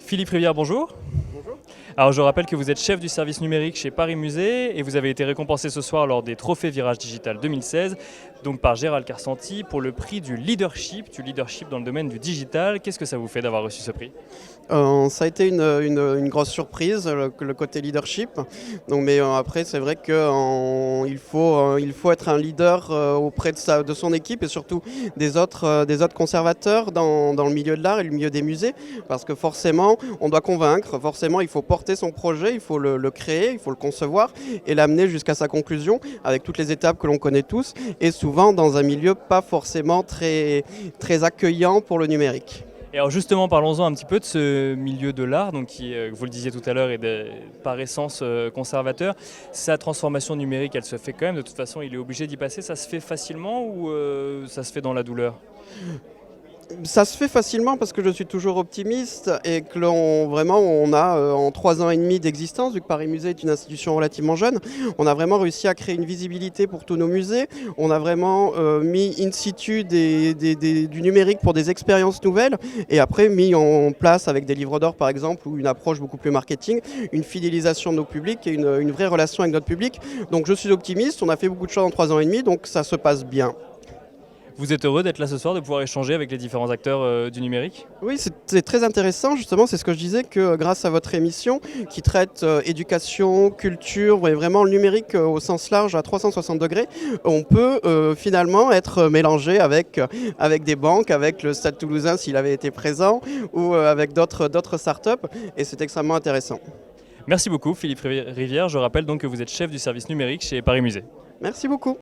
Philippe Rivière, bonjour. Bonjour. Alors je rappelle que vous êtes chef du service numérique chez Paris Musée et vous avez été récompensé ce soir lors des Trophées Virage Digital 2016, donc par Gérald Carsanti, pour le prix du leadership dans le domaine du digital. Qu'est-ce que ça vous fait d'avoir reçu ce prix? Ça a été une grosse surprise, le côté leadership. Donc, mais après, c'est vrai qu'il faut être un leader auprès de son équipe et surtout des autres conservateurs dans le milieu de l'art et le milieu des musées. Parce que forcément, on doit convaincre, forcément, il faut porter son projet, il faut le créer, il faut le concevoir et l'amener jusqu'à sa conclusion avec toutes les étapes que l'on connaît tous et souvent dans un milieu pas forcément très accueillant pour le numérique. Et alors justement, parlons-en un petit peu de ce milieu de l'art, donc qui, vous le disiez tout à l'heure, est par essence conservateur. Sa transformation numérique, elle se fait quand même, de toute façon, il est obligé d'y passer. Ça se fait facilement ou ça se fait dans la douleur? Ça se fait facilement parce que je suis toujours optimiste et que on a en 3 ans et demi d'existence, vu que Paris Musée est une institution relativement jeune, on a vraiment réussi à créer une visibilité pour tous nos musées. On a vraiment mis in situ du numérique pour des expériences nouvelles et après mis en place avec des livres d'or par exemple ou une approche beaucoup plus marketing, une fidélisation de nos publics et une vraie relation avec notre public. Donc je suis optimiste, on a fait beaucoup de choses en 3 ans et demi, donc ça se passe bien. Vous êtes heureux d'être là ce soir, de pouvoir échanger avec les différents acteurs du numérique? Oui, c'est très intéressant, justement, c'est ce que je disais, que grâce à votre émission qui traite éducation, culture, et vraiment le numérique au sens large à 360 degrés, on peut finalement être mélangé avec des banques, avec le Stade Toulousain s'il avait été présent, ou avec d'autres startups, et c'est extrêmement intéressant. Merci beaucoup Philippe Rivière. Je rappelle donc que vous êtes chef du service numérique chez Paris Musée. Merci beaucoup.